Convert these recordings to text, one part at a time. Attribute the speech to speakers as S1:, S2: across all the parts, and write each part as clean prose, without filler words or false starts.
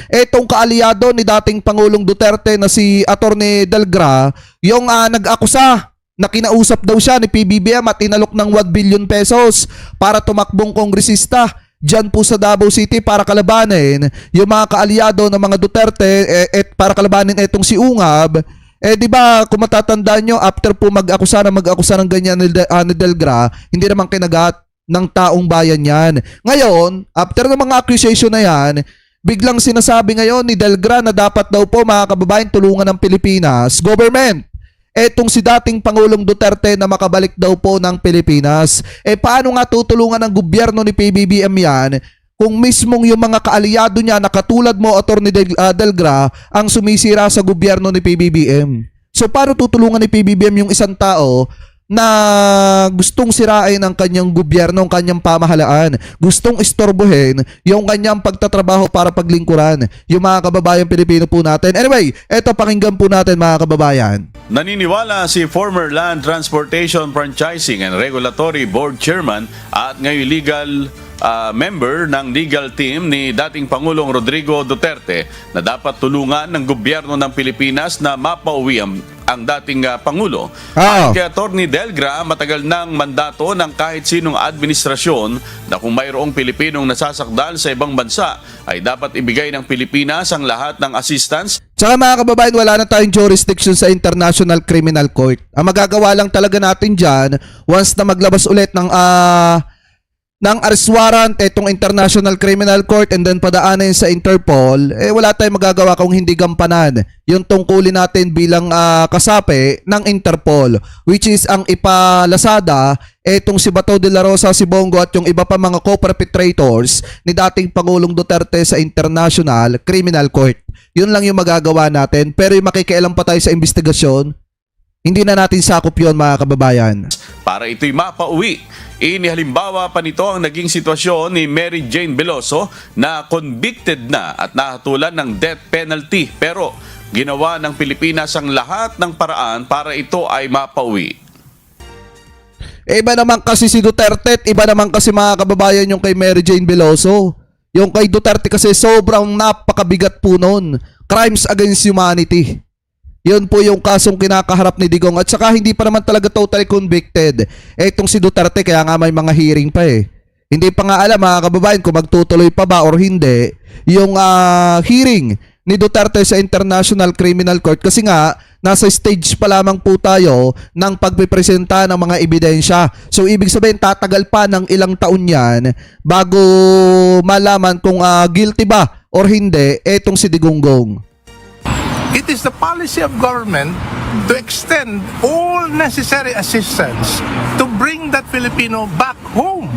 S1: etong kaalyado ni dating Pangulong Duterte na si Atty. Delgra, yung nag-akusa na kinausap daw siya ni PBBM at inalok ng 1 billion pesos para tumakbong kongresista dyan po sa Davao City para kalabanin yung mga kaalyado ng mga Duterte para kalabanin etong si Ungab. Di ba kung matatandaan nyo, after po mag-akusa ng ganyan ni Delgra, hindi naman kinagat ng taong bayan yan. Ngayon, after ng mga accusation na yan, biglang sinasabi ngayon ni Delgra na dapat daw po mga kababayan tulungan ng Pilipinas, government, etong si dating Pangulong Duterte na makabalik daw po ng Pilipinas. Paano nga tutulungan ng gobyerno ni PBBM yan kung mismong yung mga kaalyado niya na katulad mo, Atty. Delgra, ang sumisira sa gobyerno ni PBBM? So paano tutulungan ni PBBM yung isang tao na gustong sirain ang kanyang gobyerno, ang kanyang pamahalaan, gustong istorbohin yung kanyang pagtatrabaho para paglingkuran yung mga kababayan Pilipino po natin? Anyway, eto pakinggan po natin mga kababayan.
S2: Naniniwala si former Land Transportation Franchising and Regulatory Board Chairman at ngayon legal member ng legal team ni dating Pangulong Rodrigo Duterte na dapat tulungan ng gobyerno ng Pilipinas na mapauwi ang dating Pangulo. At kay Atty. Delgra, matagal ng mandato ng kahit sinong administrasyon na kung mayroong Pilipinong nasasakdal sa ibang bansa ay dapat ibigay ng Pilipinas ang lahat ng assistance.
S1: Tsaka mga kababayan, wala na tayong jurisdiction sa International Criminal Court. Ang magagawa lang talaga natin dyan, once na maglabas ulit ng arrest warrant etong International Criminal Court and then padaanin sa Interpol, wala tayong magagawa kung hindi gampanan yung tungkulin natin bilang kasapi ng Interpol, which is ang ipalasada etong si Bato de la Rosa, si Bongo at yung iba pa mga co-perpetrators ni dating Pangulong Duterte sa International Criminal Court. Yun lang yung magagawa natin, pero yung makikialam pa tayo sa investigasyon, hindi na natin sakop yun mga kababayan.
S2: Para ito'y mapauwi. Inihalimbawa pa nito ang naging sitwasyon ni Mary Jane Veloso na convicted na at nahatulan ng death penalty, pero ginawa ng Pilipinas ang lahat ng paraan para ito ay mapauwi.
S1: Iba naman kasi si Duterte, iba naman kasi mga kababayan yung kay Mary Jane Veloso. Yung kay Duterte kasi sobrang napakabigat po nun. Crimes against humanity. Yun po yung kasong kinakaharap ni Digong at saka hindi pa naman talaga totally convicted. Etong si Duterte kaya nga may mga hearing pa eh. Hindi pa nga alam mga kababayan kung magtutuloy pa ba or hindi yung hearing ni Duterte sa International Criminal Court kasi nga nasa stage pa lamang po tayo ng pagpipresenta ng mga ebidensya. So ibig sabihin tatagal pa ng ilang taon yan bago malaman kung guilty ba or hindi etong si Digonggong.
S3: It is the policy of government to extend all necessary assistance to bring that Filipino back home.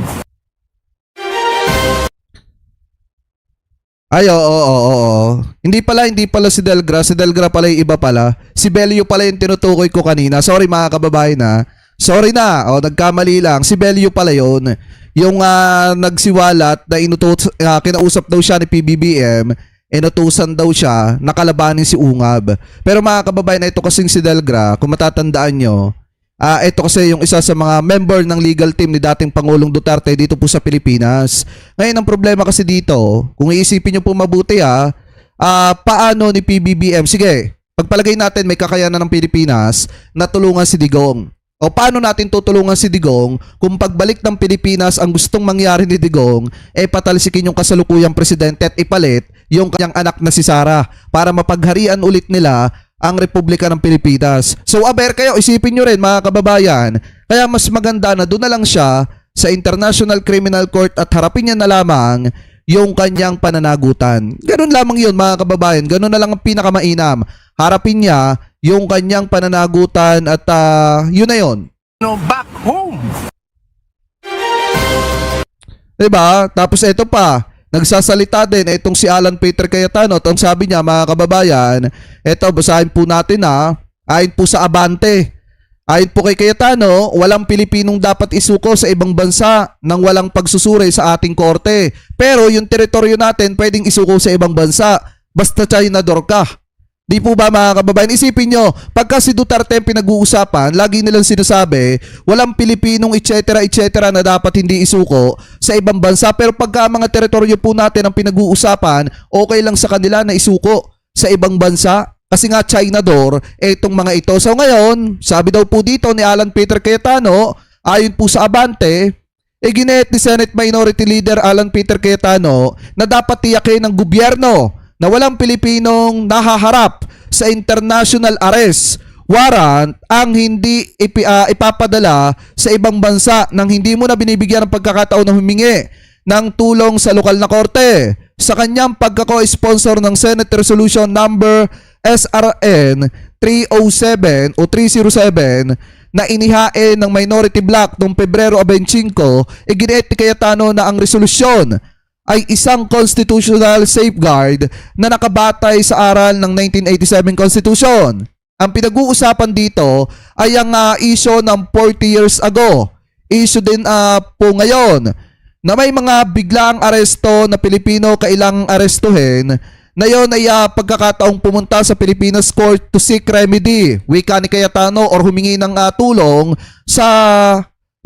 S1: Ay, oo. Hindi pala si Delgra. Si Delgra pala yung iba pala. Si Belio pala yung tinutukoy ko kanina. Sorry mga kababayan na. Sorry na. Nagkamali lang. Si Belio pala yun. Yung nagsiwalat na kinausap daw siya ni PBBM. Inutusan daw siya nakalabanin si Ungab. Pero mga kababayan, ito kasing si Delgra, kung matatandaan nyo, ito kasi yung isa sa mga member ng legal team ni dating Pangulong Duterte dito po sa Pilipinas. Ngayon, ang problema kasi dito, kung iisipin nyo po mabuti paano ni PBBM, sige, pagpalagay natin may kakayanan ng Pilipinas na tulungan si Digong. O paano natin tutulungan si Digong kung pagbalik ng Pilipinas ang gustong mangyari ni Digong patalsikin yung kasalukuyang presidente at ipalit yung kanyang anak na si Sara para mapagharian ulit nila ang Republika ng Pilipinas. So aber kayo, isipin nyo rin mga kababayan, kaya mas maganda na doon na lang siya sa International Criminal Court at harapin niya na lamang yung kanyang pananagutan. Ganun lamang yun mga kababayan, ganun na lang ang pinakamainam. Harapin niya yung kanyang pananagutan at yun na yun.
S3: No, back home.
S1: Diba? Tapos ito pa, nagsasalita din itong si Alan Peter Cayetano at ang sabi niya mga kababayan, ito basahin po natin ayon po sa Abante. Ayon po kay Cayetano, walang Pilipinong dapat isuko sa ibang bansa nang walang pagsusuri sa ating korte. Pero yung teritoryo natin pwedeng isuko sa ibang bansa basta Chinador ka. Di po ba mga kababayan? Isipin nyo, pagka si Duterte ang pinag-uusapan, lagi nilang sinasabi, walang Pilipinong etc. na dapat hindi isuko sa ibang bansa. Pero pagka mga teritoryo po natin ang pinag-uusapan, okay lang sa kanila na isuko sa ibang bansa. Kasi nga China door, etong mga ito. So ngayon, sabi daw po dito ni Alan Peter Cayetano, ayon po sa Abante, ginet ni Senate Minority Leader Alan Peter Cayetano na dapat tiyakin ng gobyerno na walang Pilipinong nahaharap sa international arrest warrant ang hindi ipapadala sa ibang bansa nang hindi mo na binibigyan ng pagkakataon na humingi ng tulong sa lokal na korte. Sa kanyang pagkako-sponsor ng Senate Resolution number SRN 307 o 307 na inihain ng minority bloc noong Pebrero 25, ginet ni Cayetano na ang resolusyon ay isang constitutional safeguard na nakabatay sa aral ng 1987 Constitution. Ang pinag-uusapan dito ay ang issue ng 40 years ago. Issue din po ngayon na may mga biglaang aresto na Pilipino kailangang arestuhin na yon ay pagkakataong pumunta sa Pilipinas Court to seek remedy, wika ni Cayetano, or humingi ng tulong sa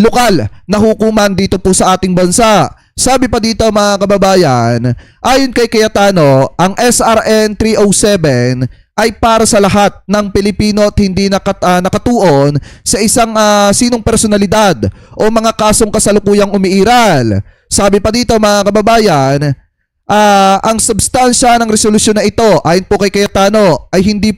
S1: lokal na hukuman dito po sa ating bansa. Sabi pa dito mga kababayan, ayon kay Cayetano, ang SRN 307 ay para sa lahat ng Pilipino at hindi nakatuon sa isang sinong personalidad o mga kasong kasalukuyang umiiral. Sabi pa dito mga kababayan, ang substansya ng resolusyon na ito, ayon po kay Cayetano, ay hindi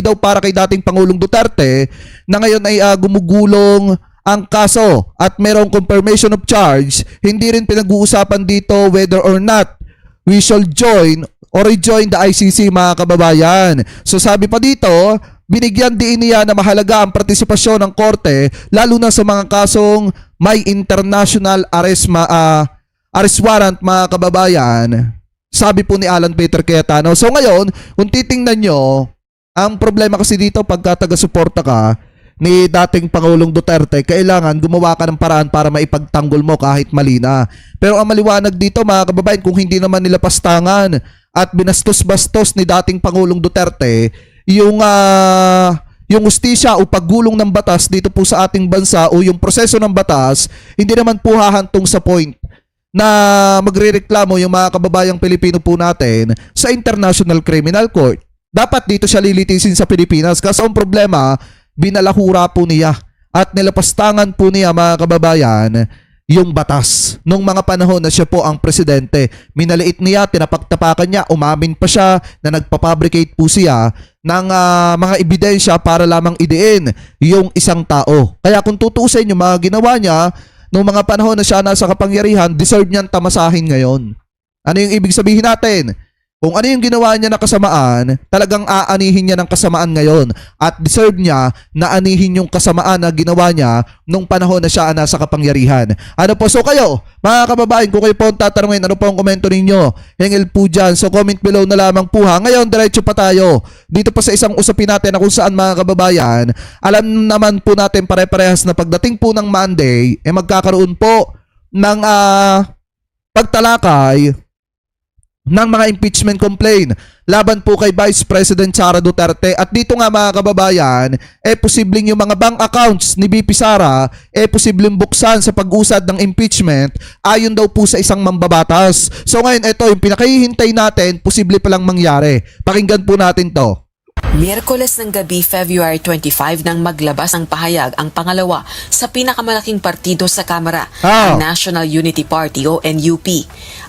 S1: daw para kay dating Pangulong Duterte na ngayon ay gumugulong ang kaso at merong confirmation of charge. Hindi rin pinag-uusapan dito whether or not we shall join or rejoin the ICC mga kababayan. So sabi pa dito, binigyan din niya na mahalaga ang partisipasyon ng korte lalo na sa mga kasong may international arrest warrant mga kababayan. Sabi po ni Alan Peter Cayetano. So ngayon, kung titingnan nyo, ang problema kasi dito pagka taga-suporta ka ni dating Pangulong Duterte, kailangan gumawa ka ng paraan para maipagtanggol mo kahit mali na. Pero ang maliwanag dito mga kababayan, kung hindi naman nila pastangan at binastos-bastos ni dating Pangulong Duterte yung hustisya o paggulong ng batas dito po sa ating bansa o yung proseso ng batas, hindi naman po hahantong sa point na magrereklamo yung mga kababayang Pilipino po natin sa International Criminal Court. Dapat dito siya lilitisin sa Pilipinas kasi ang problema, binalahura po niya at nilapastangan po niya mga kababayan yung batas. Nung mga panahon na siya po ang presidente, minaliit niya, tinapaktapakan niya, umamin pa siya na nagpapabricate po siya ng mga ebidensya para lamang idiin yung isang tao. Kaya kung tutuusin yung mga ginawa niya, nung mga panahon na siya nasa kapangyarihan, deserve niyang tamasahin ngayon. Ano yung ibig sabihin natin? Kung ano yung ginawa niya na kasamaan, talagang aanihin niya ng kasamaan ngayon at deserve niya na anihin yung kasamaan na ginawa niya nung panahon na siya nasa kapangyarihan. Ano po? So kayo, mga kababayan, kung kayo po ang tatanungin, ano po ang komento ninyo? Hingil po dyan. So comment below na lamang po ha. Ngayon, diretso pa tayo. Dito pa sa isang usapin natin na kung saan mga kababayan, alam naman po natin pare-parehas na pagdating po ng Monday, magkakaroon po ng pagtalakay ng mga impeachment complaint laban po kay Vice President Sara Duterte. At dito nga mga kababayan, posibleng yung mga bank accounts ni VP Sara posibleng buksan sa pag-usad ng impeachment ayon daw po sa isang mambabatas. So ngayon ito yung pinakahihintay natin, posible palang mangyari. Pakinggan po natin to.
S4: Miyerkules ng gabi, February 25 nang maglabas ng pahayag ang pangalawa sa pinakamalaking partido sa Kamara, ang National Unity Party o NUP.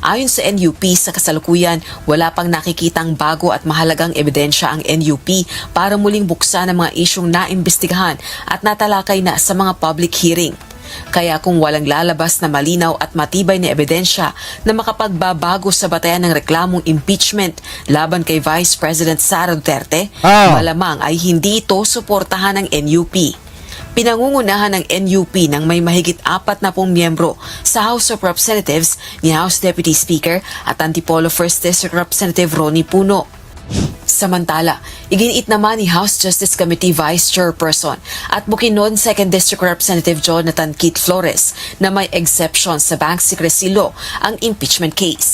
S4: Ayon sa NUP, sa kasalukuyan, wala pang nakikitang bago at mahalagang ebidensya ang NUP para muling buksan ang mga isyong naimbestigahan at natalakay na sa mga public hearing. Kaya kung walang lalabas na malinaw at matibay na ebidensya na makapagbabago sa batayan ng reklamong impeachment laban kay Vice President Sara Duterte, malamang ay hindi ito suportahan ng NUP. Pinangungunahan ng NUP ng may mahigit 40 miyembro sa House of Representatives ni House Deputy Speaker at Antipolo 1st District Representative Ronnie Puno. Samantala, iginiit naman ni House Justice Committee Vice Chairperson at Bukidnon 2nd District Representative Jonathan Keith Flores na may exception sa Bank Secrecy Law ang impeachment case.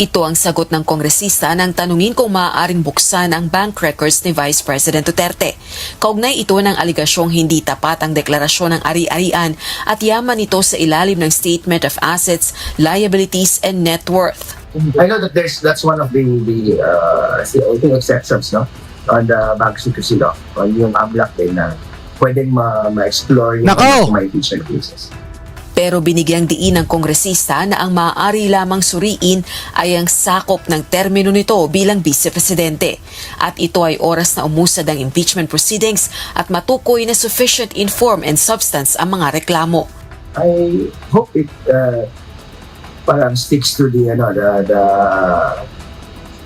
S4: Ito ang sagot ng kongresista nang tanungin kung maaaring buksan ang bank records ni Vice President Duterte. Kaugnay ito ng aligasyong hindi tapat ang deklarasyon ng ari-arian at yaman ito sa ilalim ng Statement of Assets, Liabilities, and Net Worth.
S5: I know that that's one of the I think exceptions, no, on the bank secrecy law, on yung AMLAC din na pwedeng ma-explore yung mga impeachment cases.
S4: Pero binigyang diin ng kongresista na ang maaari lamang suriin ay ang sakop ng termino nito bilang vice-presidente. At ito ay oras na umusad ang impeachment proceedings at matukoy na sufficient in form and substance ang mga reklamo.
S5: I hope it parang sticks to the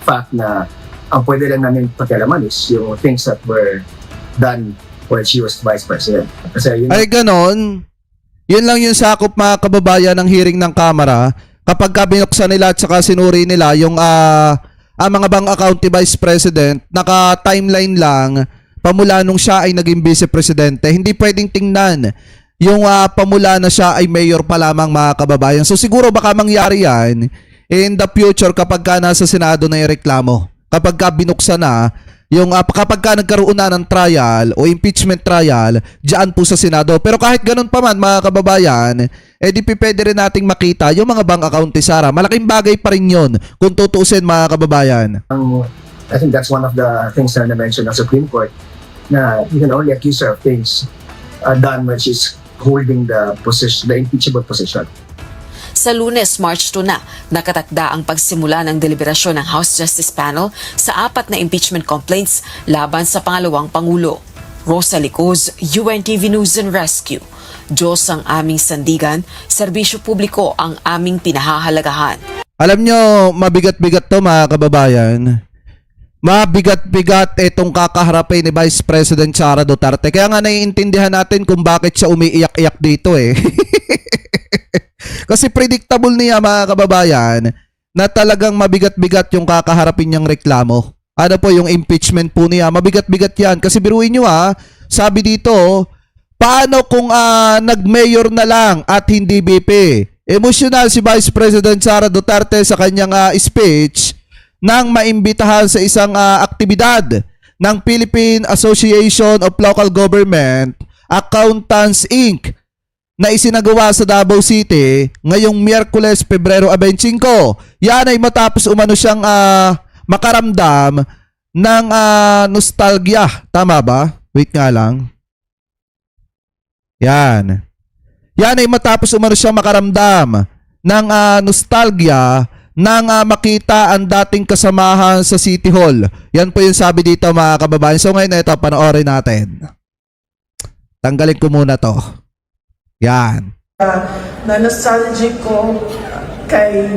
S5: fact na ang pwede lang namin pakialaman is yung things that were done when she was vice president. Kasi yun,
S1: Ay ganon. Yun lang yung sakop mga kababayan ng hearing ng Kamara kapag binuksan nila at saka sinuri nila yung mga bank account ni Vice President, naka-timeline lang pamula nung siya ay naging Vice Presidente. Hindi pwedeng tingnan yung pamula na siya ay mayor pa lamang mga kababayan. So siguro baka mangyari yan in the future kapag ka nasa Senado na yung reklamo. Kapag ka binuksan na, yung kapag ka nagkaroon na ng trial o impeachment trial, diyan po sa Senado. Pero kahit ganun pa man mga kababayan, di pwede rin nating makita yung mga bank account ni Sara. Malaking bagay pa rin yun kung tutuusin mga kababayan.
S5: I think that's one of the things na na-mention ng Supreme Court na you can only accuse her of things done when she's holding the impeachable position.
S4: Sa Lunes, March 2 na, nakatakda ang pagsimula ng deliberasyon ng House Justice Panel sa 4 na impeachment complaints laban sa pangalawang Pangulo. Rosa Licos, UNTV News and Rescue. Diyos ang aming sandigan, serbisyo publiko ang aming pinahahalagahan.
S1: Alam nyo, mabigat-bigat to mga kababayan. Mabigat-bigat itong kakaharapin ni Vice President Sara Duterte. Kaya nga naiintindihan natin kung bakit siya umiiyak-iyak dito eh. Kasi predictable niya mga kababayan na talagang mabigat-bigat yung kakaharapin niyang reklamo. Ano po yung impeachment po niya? Mabigat-bigat yan. Kasi biruin nyo sabi dito, paano kung nag-mayor na lang at hindi BP? Emosyonal si Vice President Sara Duterte sa kanyang speech nang maimbitahan sa isang aktibidad ng Philippine Association of Local Government Accountants Inc. na isinagawa sa Davao City ngayong Miyerkules, Pebrero 25. Yan ay matapos umano siyang makaramdam ng nostalgia. Tama ba? Wait nga lang. Yan. Yan ay matapos umano siyang makaramdam ng nostalgia nang makita ang dating kasamahan sa City Hall. Yan po yung sabi dito mga kababayan. So ngayon ito, panoorin natin. Tanggalin ko muna to. Yan.
S6: Na nostalgic ko kay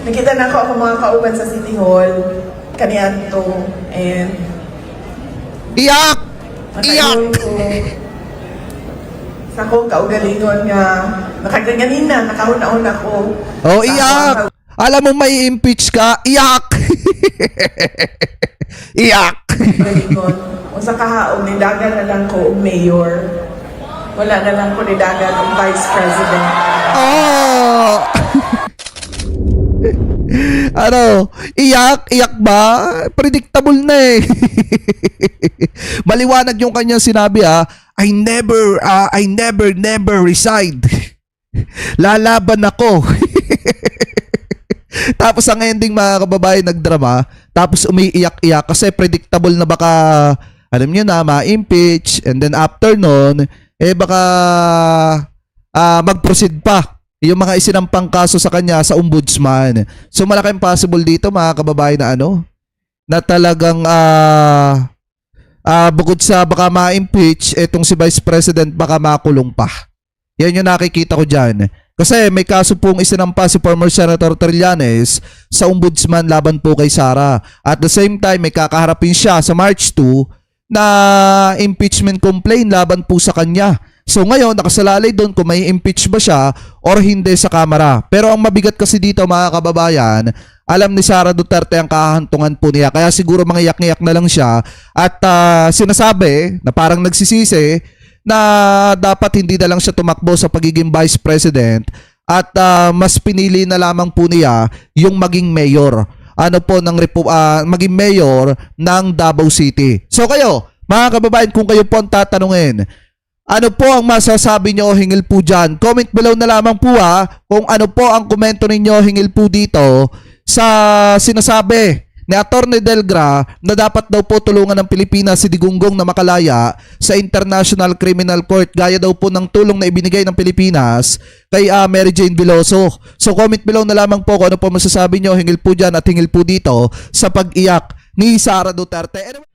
S6: nakita na ako ang mga kauban sa City Hall kaniadto and
S1: Iyak! Iyak!
S6: ko sa akong kaugalingon nga nakaganganin na nakahuna-una ko.
S1: Oh, iyak! Alam mo may impeach ka, iyak! Iyak!
S6: Galingon. Kung sa kahaong nidagan na lang ko og mayor. Wala na lang ko nidagan og vice president.
S1: Oh! Ano? Iyak? Iyak ba? Predictable na eh. Maliwanag yung kanyang sinabi I never resign. Lalaban ako. Tapos ang ending mga kababayan nagdrama, tapos umiiyak-iyak kasi predictable na baka alam niyo na ma-impeach and then after nun baka mag-proceed pa yung mga isinampang kaso sa kanya sa ombudsman. So malaking possible dito mga kababayan na na talagang bukod sa baka ma-impeach, etong si Vice President baka makulong pa. Yan yung nakikita ko dyan. Kasi may kaso pong isinampa si former Senator Trillanes sa ombudsman laban po kay Sara. At the same time, may kakaharapin siya sa March 2 na impeachment complaint laban po sa kanya. So ngayon, nakasalalay doon kung may impeach ba siya or hindi sa Kamara. Pero ang mabigat kasi dito mga kababayan, alam ni Sara Duterte ang kahantungan po niya. Kaya siguro mangiyak-ngiyak na lang siya at sinasabi na parang nagsisisi na dapat hindi na lang siya tumakbo sa pagiging vice president at mas pinili na lamang po niya yung maging mayor. Maging mayor ng Davao City. So kayo, mga kababayan, kung kayo po ang tatanungin, ano po ang masasabi nyo hingil po dyan? Comment below na lamang po kung ano po ang komento ninyo hingil po dito sa sinasabi ni Atty. Delgra na dapat daw po tulungan ng Pilipinas si Digongong na makalaya sa International Criminal Court gaya daw po ng tulong na ibinigay ng Pilipinas kay Mary Jane Veloso. So comment below na lamang po kung ano po masasabi nyo hingil po dyan at hingil po dito sa pag-iyak ni Sara Duterte. Anyway,